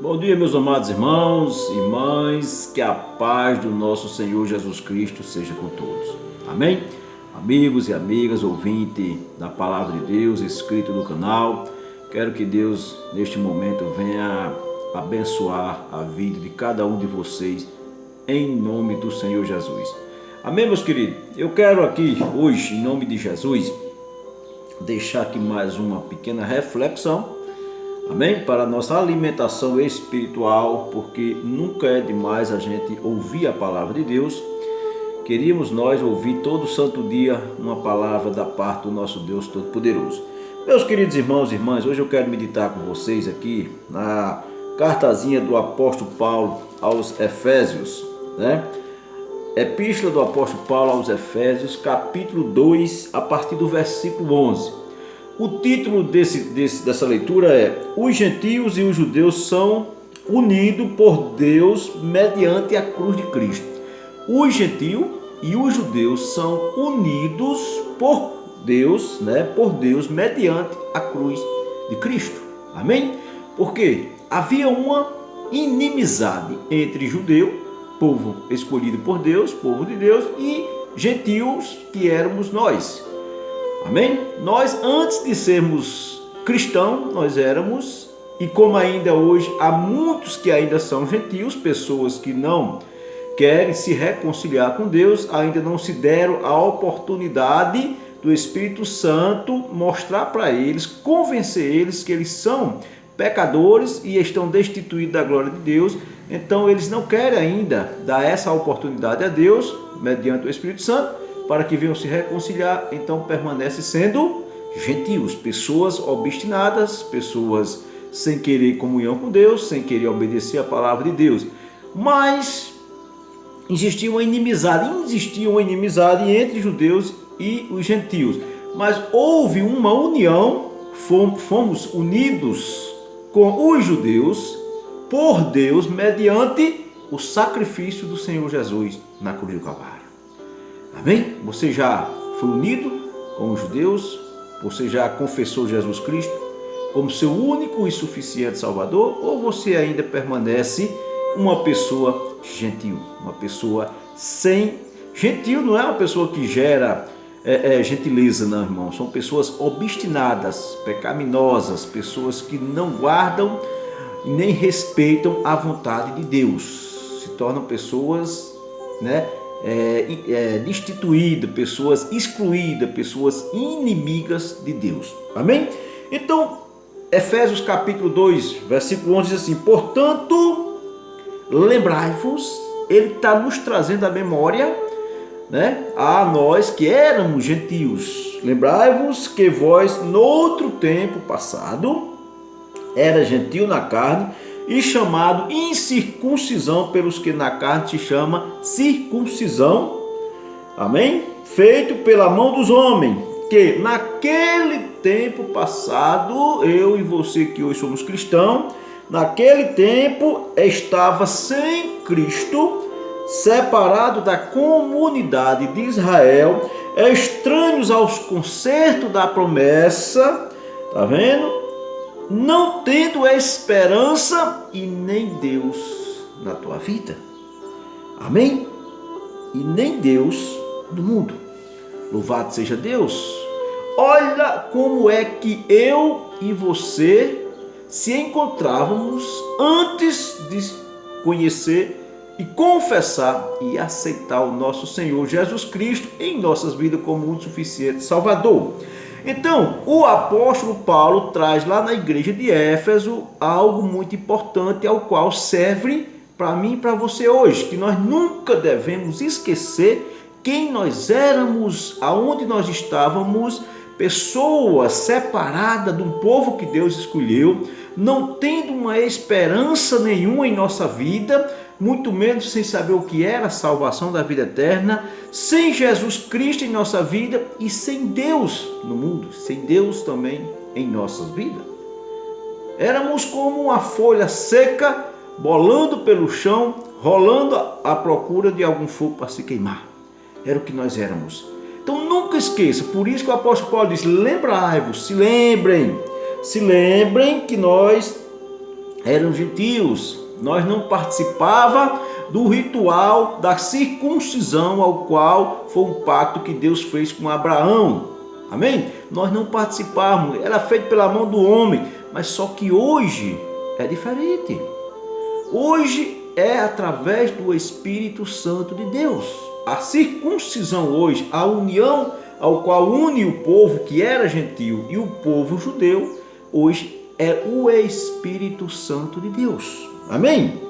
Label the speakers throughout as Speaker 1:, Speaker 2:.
Speaker 1: Bom dia, meus amados irmãos e irmãs, que a paz do nosso Senhor Jesus Cristo seja com todos. Amém? Amigos e amigas, ouvinte da Palavra de Deus, inscrito no canal, quero que Deus, neste momento, venha abençoar a vida de cada um de vocês, em nome do Senhor Jesus. Amém, meus queridos? Eu quero aqui, hoje, em nome de Jesus, deixar aqui mais uma pequena reflexão, amém? Para a nossa alimentação espiritual, porque nunca é demais a gente ouvir a palavra de Deus. Queríamos nós ouvir todo santo dia uma palavra da parte do nosso Deus Todo-Poderoso. Meus queridos irmãos e irmãs, hoje eu quero meditar com vocês aqui na cartazinha do apóstolo Paulo aos Efésios, né? Epístola do apóstolo Paulo aos Efésios, capítulo 2, a partir do versículo 11. O título dessa leitura é: Os gentios e os judeus são unidos por Deus mediante a cruz de Cristo. Os gentios e os judeus são unidos por Deus, por Deus mediante a cruz de Cristo. Amém? Porque havia uma inimizade entre judeu, povo escolhido por Deus, povo de Deus, e gentios, que éramos nós. Amém? Nós, antes de sermos cristãos, nós éramos, e como ainda hoje há muitos que ainda são gentios, pessoas que não querem se reconciliar com Deus, ainda não se deram a oportunidade do Espírito Santo mostrar para eles, convencer eles que eles são pecadores e estão destituídos da glória de Deus. Então eles não querem ainda dar essa oportunidade a Deus, mediante o Espírito Santo, para que venham se reconciliar. Então permanecem sendo gentios, pessoas obstinadas, pessoas sem querer comunhão com Deus, sem querer obedecer a palavra de Deus. Mas existia uma inimizade entre judeus e os gentios. Mas houve uma união, fomos unidos com os judeus por Deus mediante o sacrifício do Senhor Jesus na cruz do Calvário. Amém? Você já foi unido com os judeus? Você já confessou Jesus Cristo como seu único e suficiente Salvador? Ou você ainda permanece uma pessoa gentil? Uma pessoa sem... Gentil não é uma pessoa que gera gentileza, não, irmão. São pessoas obstinadas, pecaminosas, pessoas que não guardam nem respeitam a vontade de Deus. Se tornam pessoas, destituídas, pessoas excluídas, pessoas inimigas de Deus. Amém? Então, Efésios capítulo 2, versículo 11 diz assim: Portanto, lembrai-vos, ele está nos trazendo a memória, a nós que éramos gentios. Lembrai-vos que vós, no outro tempo passado, era gentio na carne e chamado incircuncisão pelos que na carne se chama circuncisão, amém? Feito pela mão dos homens, que naquele tempo passado, eu e você que hoje somos cristãos, naquele tempo estava sem Cristo, separado da comunidade de Israel, estranhos aos concertos da promessa, tá vendo? Não tendo esperança e nem Deus na tua vida. Amém? E nem Deus no mundo. Louvado seja Deus. Olha como é que eu e você se encontrávamos antes de conhecer e confessar e aceitar o nosso Senhor Jesus Cristo em nossas vidas como um suficiente Salvador. Então, o apóstolo Paulo traz lá na igreja de Éfeso algo muito importante, ao qual serve para mim e para você hoje, que nós nunca devemos esquecer quem nós éramos, aonde nós estávamos, pessoas separadas de um povo que Deus escolheu, não tendo uma esperança nenhuma em nossa vida, muito menos sem saber o que era a salvação da vida eterna, sem Jesus Cristo em nossa vida e sem Deus no mundo, sem Deus também em nossas vidas. Éramos como uma folha seca, bolando pelo chão, rolando à procura de algum fogo para se queimar. Era o que nós éramos. Então nunca esqueça, por isso que o apóstolo Paulo diz: lembrai-vos, se lembrem que nós eram gentios. Nós não participava do ritual da circuncisão, ao qual foi um pacto que Deus fez com Abraão. Amém? Nós não participávamos, era feito pela mão do homem, mas só que hoje é diferente. Hoje é através do Espírito Santo de Deus. A circuncisão hoje, a união ao qual une o povo que era gentio e o povo judeu, hoje é o Espírito Santo de Deus. Amém?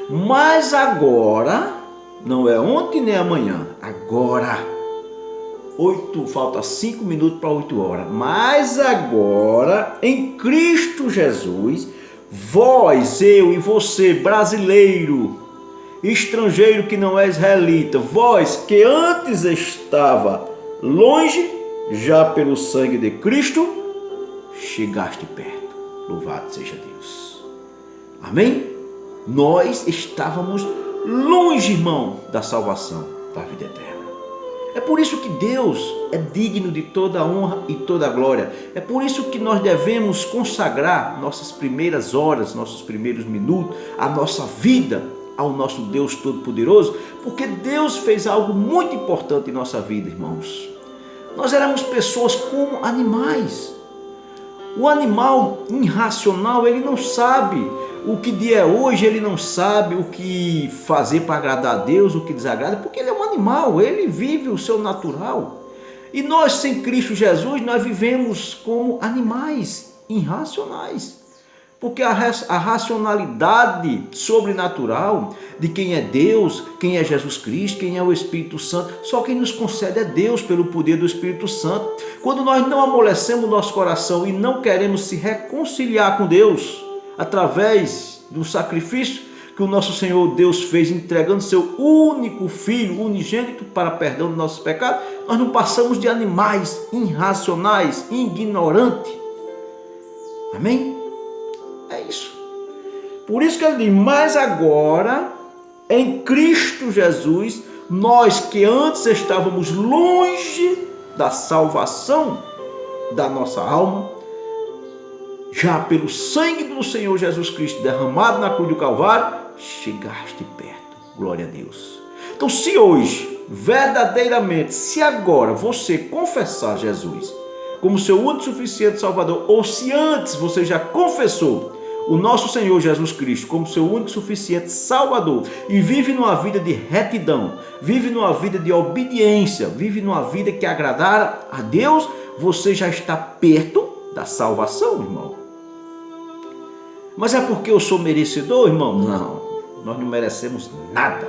Speaker 1: Mas agora, não é ontem nem amanhã, agora, falta 5 minutos para 8 horas, mas agora, em Cristo Jesus, vós, eu e você, brasileiro, estrangeiro que não é israelita, vós que antes estava longe, já pelo sangue de Cristo, chegaste perto. Louvado seja Deus. Amém? Nós estávamos longe, irmão, da salvação, da vida eterna. É por isso que Deus é digno de toda a honra e toda a glória. É por isso que nós devemos consagrar nossas primeiras horas, nossos primeiros minutos, a nossa vida ao nosso Deus Todo-Poderoso, porque Deus fez algo muito importante em nossa vida, irmãos. Nós éramos pessoas como animais. O animal irracional, ele não sabe o que dia é hoje, ele não sabe o que fazer para agradar a Deus, o que desagrada, porque ele é um animal, ele vive o seu natural. E nós, sem Cristo Jesus, nós vivemos como animais irracionais. Porque a racionalidade sobrenatural de quem é Deus, quem é Jesus Cristo, quem é o Espírito Santo, só quem nos concede é Deus pelo poder do Espírito Santo. Quando nós não amolecemos o nosso coração e não queremos se reconciliar com Deus através do sacrifício que o nosso Senhor Deus fez, entregando seu único Filho, unigênito, para perdão dos nossos pecados, nós não passamos de animais irracionais, ignorantes. Amém? É isso. Por isso que ele diz, mas agora, em Cristo Jesus, nós que antes estávamos longe da salvação da nossa alma, já pelo sangue do Senhor Jesus Cristo derramado na cruz do Calvário, chegaste perto. Glória a Deus. Então, se hoje, verdadeiramente, se agora você confessar Jesus como seu único e suficiente Salvador, ou se antes você já confessou o nosso Senhor Jesus Cristo como seu único e suficiente Salvador e vive numa vida de retidão, vive numa vida de obediência, vive numa vida que agradar a Deus, você já está perto da salvação, irmão. Mas é porque eu sou merecedor, irmão? Não, nós não merecemos nada.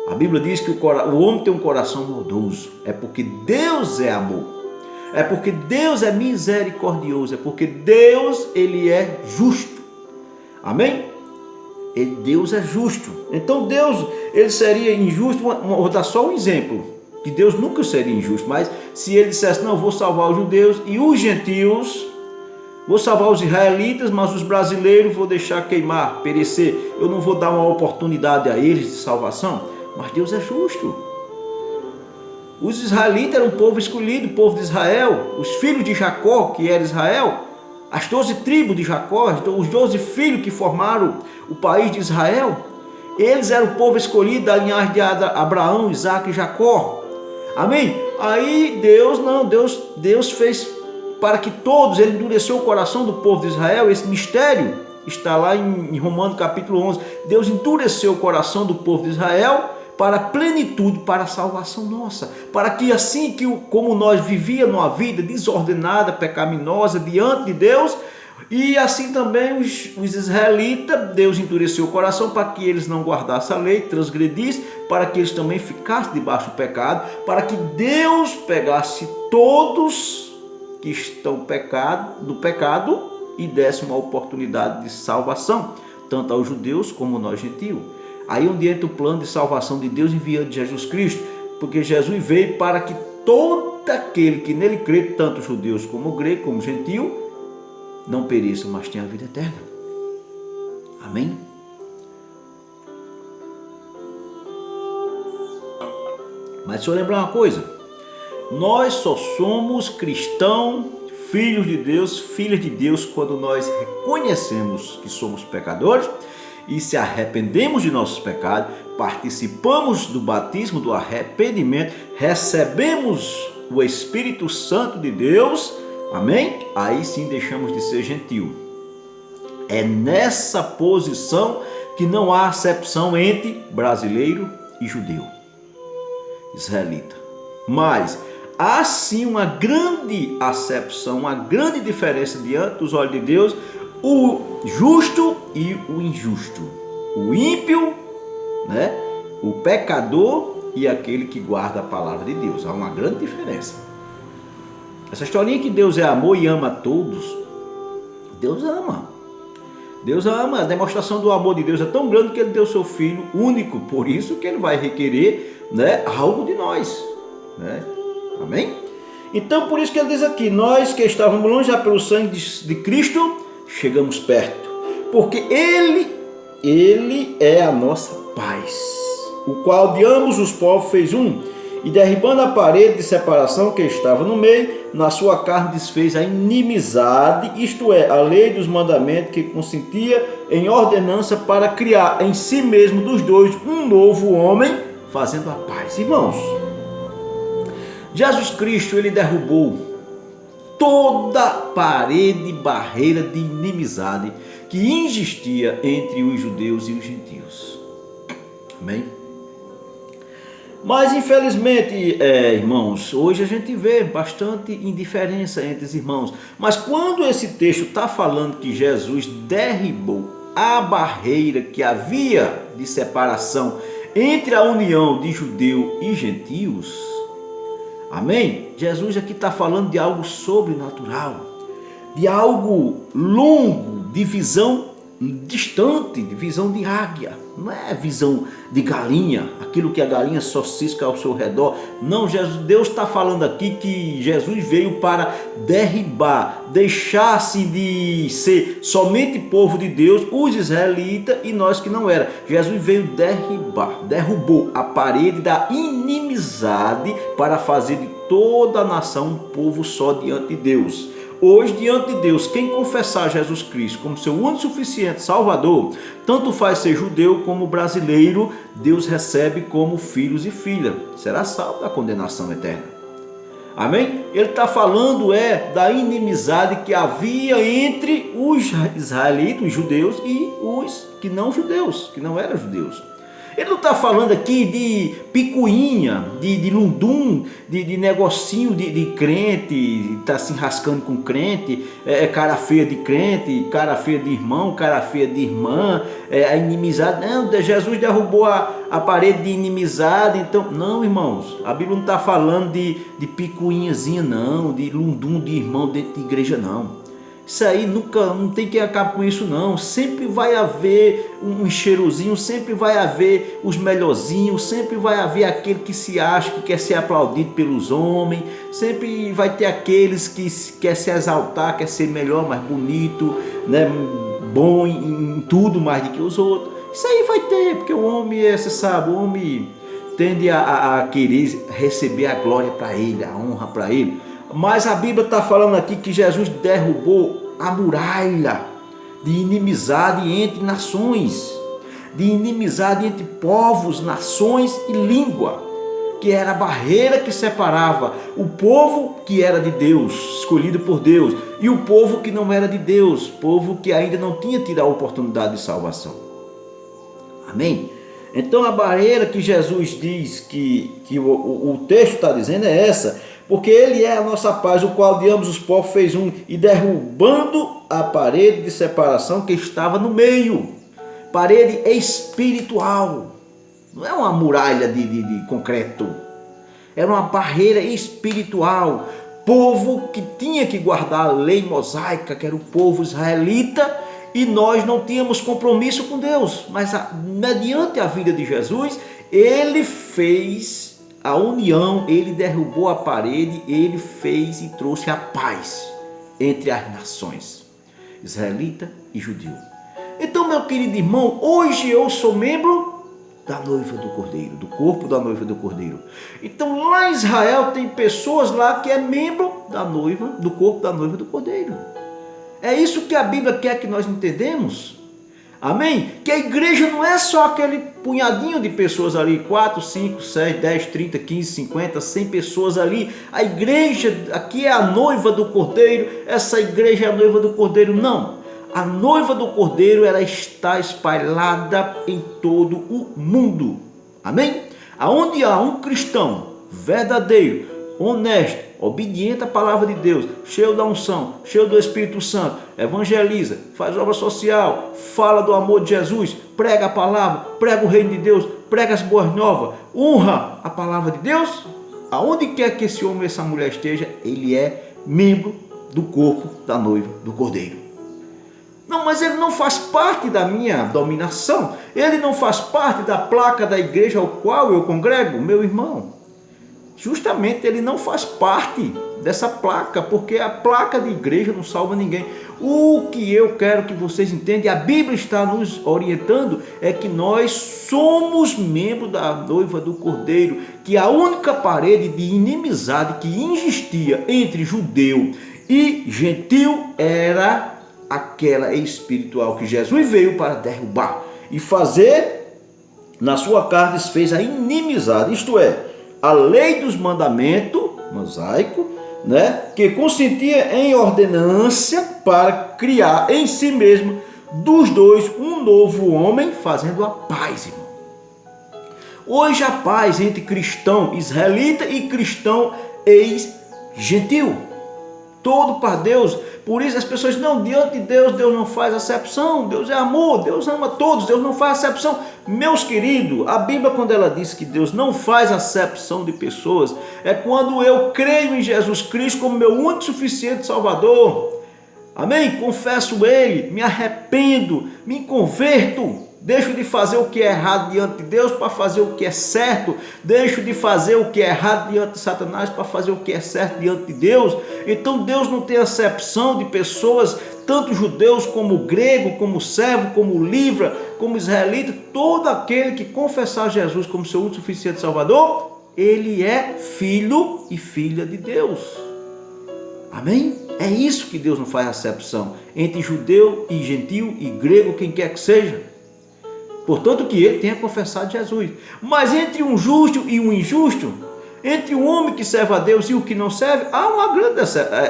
Speaker 1: A Bíblia diz que o homem tem um coração maldoso, é porque Deus é amor. É porque Deus é misericordioso, é porque Deus, ele é justo. Amém? E Deus é justo. Então Deus, ele seria injusto, vou dar só um exemplo, que Deus nunca seria injusto, mas se ele dissesse, não, vou salvar os judeus e os gentios, vou salvar os israelitas, mas os brasileiros vou deixar queimar, perecer, eu não vou dar uma oportunidade a eles de salvação, mas Deus é justo. Os israelitas eram um povo escolhido, o povo de Israel, os filhos de Jacó, que era Israel, as 12 tribos de Jacó, os 12 filhos que formaram o país de Israel, eles eram o povo escolhido da linhagem de Abraão, Isaac e Jacó. Amém? Aí Deus fez para que todos, ele endureceu o coração do povo de Israel, esse mistério está lá em Romanos capítulo 11, Deus endureceu o coração do povo de Israel, para a plenitude, para a salvação nossa, para que assim como nós vivíamos uma vida desordenada, pecaminosa diante de Deus, e assim também os israelitas, Deus endureceu o coração para que eles não guardassem a lei, transgredissem, para que eles também ficassem debaixo do pecado, para que Deus pegasse todos que estão do pecado e desse uma oportunidade de salvação, tanto aos judeus como nós gentios. Aí onde entra o plano de salvação de Deus enviando Jesus Cristo, porque Jesus veio para que todo aquele que nele crê, tanto judeus como grego, como gentio, não pereçam, mas tenham a vida eterna. Amém? Mas deixa eu lembrar uma coisa, nós só somos cristãos filhos de Deus, filhas de Deus, quando nós reconhecemos que somos pecadores e se arrependemos de nossos pecados, participamos do batismo do arrependimento, recebemos o Espírito Santo de Deus, amém? Aí sim deixamos de ser gentil. É nessa posição que não há acepção entre brasileiro e judeu, israelita. Mas há sim uma grande acepção, uma grande diferença diante dos olhos de Deus, o justo e o injusto, o ímpio, né? O pecador e aquele que guarda a palavra de Deus. Há uma grande diferença. Essa historinha que Deus é amor e ama a todos, Deus ama. Deus ama. A demonstração do amor de Deus é tão grande que Ele deu seu Filho único. Por isso que Ele vai requerer, né, algo de nós, né? Amém? Então por isso que Ele diz aqui: nós que estávamos longe, já pelo sangue de Cristo chegamos perto, porque Ele é a nossa paz, o qual de ambos os povos fez um, e derribando a parede de separação que estava no meio, na sua carne desfez a inimizade, isto é, a lei dos mandamentos que consentia em ordenança, para criar em si mesmo dos dois um novo homem, fazendo a paz. Irmãos, Jesus Cristo, Ele derrubou toda parede e barreira de inimizade que existia entre os judeus e os gentios. Amém? Mas infelizmente, irmãos, hoje a gente vê bastante indiferença entre os irmãos. Mas quando esse texto está falando que Jesus derribou a barreira que havia de separação entre a união de judeu e gentios, amém? Jesus aqui está falando de algo sobrenatural, de algo longo, de visão distante, de visão de águia. Não é visão de galinha, aquilo que a galinha só cisca ao seu redor. Não, Deus está falando aqui que Jesus veio para derribar, deixar-se de ser somente povo de Deus, os israelitas e nós que não era. Jesus veio derrubou a parede da inimizade para fazer de toda a nação um povo só diante de Deus. Hoje, diante de Deus, quem confessar Jesus Cristo como seu único e suficiente Salvador, tanto faz ser judeu como brasileiro, Deus recebe como filhos e filhas. Será salvo da condenação eterna. Amém? Ele está falando da inimizade que havia entre os israelitas, os judeus, e os que não judeus, que não eram judeus. Ele não está falando aqui de picuinha, de lundum, de negocinho de crente, está se enrascando com crente, cara feia de crente, cara feia de irmão, cara feia de irmã, a inimizade. Não, Jesus derrubou a parede de inimizade. Então, não, irmãos, a Bíblia não está falando de picuinhazinha, não, de lundum de irmão dentro de igreja, não. Isso aí não tem que acabar com isso, não. Sempre vai haver um cheirosinho, sempre vai haver os melhorzinhos, sempre vai haver aquele que se acha que quer ser aplaudido pelos homens, sempre vai ter aqueles que quer se exaltar, quer ser melhor, mais bonito, né? Bom em tudo mais do que os outros. Isso aí vai ter, porque o homem, você sabe, o homem tende a querer receber a glória para ele, a honra para ele. Mas a Bíblia está falando aqui que Jesus derrubou a muralha de inimizade entre nações, de inimizade entre povos, nações e língua, que era a barreira que separava o povo que era de Deus, escolhido por Deus, e o povo que não era de Deus, povo que ainda não tinha tido a oportunidade de salvação. Amém? Então a barreira que Jesus diz que o texto está dizendo é essa, porque Ele é a nossa paz, o qual de ambos os povos fez um, e derrubando a parede de separação que estava no meio, parede espiritual, não é uma muralha de concreto, era uma barreira espiritual, povo que tinha que guardar a lei mosaica, que era o povo israelita, e nós não tínhamos compromisso com Deus, mas mediante a vida de Jesus, Ele fez a união, Ele derrubou a parede, Ele fez e trouxe a paz entre as nações, israelita e judeu. Então, meu querido irmão, hoje eu sou membro da noiva do Cordeiro, do corpo da noiva do Cordeiro. Então lá em Israel tem pessoas lá que é membro da noiva, do corpo da noiva do Cordeiro. É isso que a Bíblia quer que nós entendemos. Amém? Que a igreja não é só aquele punhadinho de pessoas ali, 4, 5, 6, 10, 30, 15, 50, 100 pessoas ali. A igreja aqui é a noiva do Cordeiro, essa igreja é a noiva do Cordeiro. Não. A noiva do Cordeiro, ela está espalhada em todo o mundo. Amém? Aonde há um cristão verdadeiro, honesto, obediente à palavra de Deus, cheio da unção, cheio do Espírito Santo, evangeliza, faz obra social, fala do amor de Jesus, prega a palavra, prega o reino de Deus, prega as boas novas, honra a palavra de Deus, aonde quer que esse homem ou essa mulher esteja, ele é membro do corpo da noiva do Cordeiro. Não, mas ele não faz parte da minha dominação, ele não faz parte da placa da igreja ao qual eu congrego, meu irmão. Justamente ele não faz parte dessa placa, porque a placa de igreja não salva ninguém. O que eu quero que vocês entendam, a Bíblia está nos orientando, é que nós somos membros da noiva do Cordeiro, que a única parede de inimizade que existia entre judeu e gentil era aquela espiritual que Jesus veio para derrubar e fazer, na sua carne desfez a inimizade, isto é, a lei dos mandamentos, mosaico, né, que consentia em ordenância para criar em si mesmo dos dois um novo homem, fazendo a paz, irmão. Hoje a paz entre cristão israelita e cristão ex-gentil, todo para Deus. Por isso as pessoas, não, diante de Deus, Deus não faz acepção, Deus é amor, Deus ama todos, Deus não faz acepção. Meus queridos, a Bíblia, quando ela diz que Deus não faz acepção de pessoas, é quando eu creio em Jesus Cristo como meu único e suficiente Salvador. Amém? Confesso Ele, me arrependo, me converto. Deixo de fazer o que é errado diante de Deus para fazer o que é certo. Deixo de fazer o que é errado diante de Satanás para fazer o que é certo diante de Deus. Então Deus não tem acepção de pessoas, tanto judeus como grego, como servo, como livre, como israelita. Todo aquele que confessar Jesus como seu único suficiente Salvador, ele é filho e filha de Deus. Amém? É isso que Deus não faz acepção entre judeu e gentil e grego, quem quer que seja. Portanto, que ele tenha confessado Jesus. Mas entre um justo e um injusto, entre um homem que serve a Deus e o que não serve, há uma grande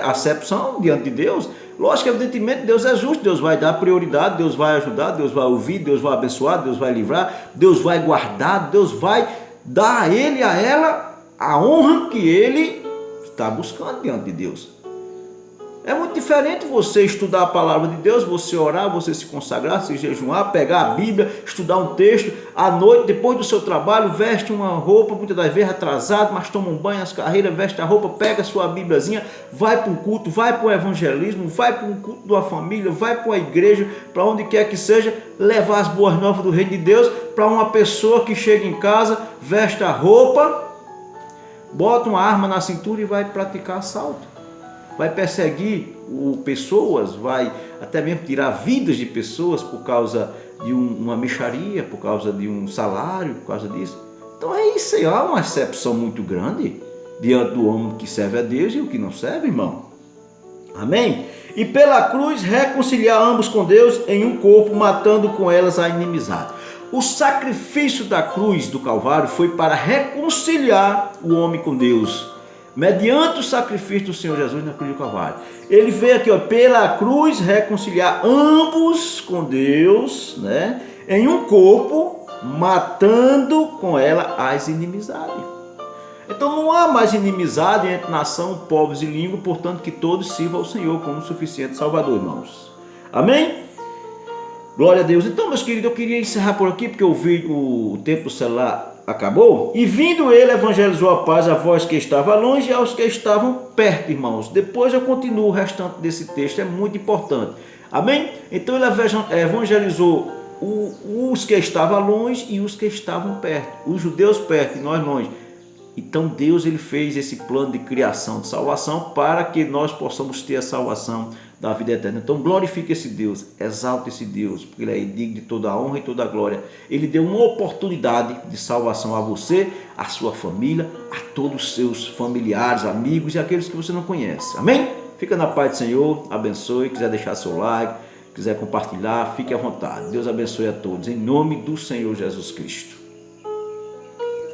Speaker 1: acepção diante de Deus. Lógico, evidentemente, Deus é justo, Deus vai dar prioridade, Deus vai ajudar, Deus vai ouvir, Deus vai abençoar, Deus vai livrar, Deus vai guardar, Deus vai dar a ele, a ela, a honra que ele está buscando diante de Deus. É muito diferente você estudar a palavra de Deus, você orar, você se consagrar, se jejuar, pegar a Bíblia, estudar um texto, à noite, depois do seu trabalho, veste uma roupa, muitas das vezes atrasado, mas toma um banho, as carreiras, veste a roupa, pega a sua Bíbliazinha, vai para um culto, vai para o evangelismo, vai para um culto da família, vai para a igreja, para onde quer que seja, levar as boas novas do reino de Deus para uma pessoa que chega em casa, veste a roupa, bota uma arma na cintura e vai praticar assalto. Vai perseguir pessoas, vai até mesmo tirar vidas de pessoas por causa de uma mixaria, por causa de um salário, por causa disso. Então é isso aí, há uma acepção muito grande diante do homem que serve a Deus e o que não serve, irmão. Amém? E pela cruz reconciliar ambos com Deus em um corpo, matando com elas a inimizade. O sacrifício da cruz do Calvário foi para reconciliar o homem com Deus, mediante o sacrifício do Senhor Jesus na cruz do Calvário. Ele veio aqui, pela cruz, reconciliar ambos com Deus, né, em um corpo, matando com ela as inimizades. Então não há mais inimizade entre nação, povos e língua, portanto que todos sirvam ao Senhor como suficiente Salvador, irmãos. Amém? Glória a Deus. Então, meus queridos, eu queria encerrar por aqui, porque o tempo do celular acabou. E vindo ele, evangelizou a paz a vós que estava longe e aos que estavam perto, irmãos. Depois eu continuo o restante desse texto, é muito importante. Amém? Então ele evangelizou os que estavam longe e os que estavam perto. Os judeus perto e nós longe. Então Deus ele fez esse plano de criação, de salvação, para que nós possamos ter a salvação da vida eterna. Então glorifique esse Deus, exalte esse Deus, porque Ele é digno de toda a honra e toda a glória. Ele deu uma oportunidade de salvação a você, a sua família, a todos os seus familiares, amigos e aqueles que você não conhece. Amém? Fica na paz do Senhor, abençoe. Quiser deixar seu like, quiser compartilhar, fique à vontade. Deus abençoe a todos, em nome do Senhor Jesus Cristo.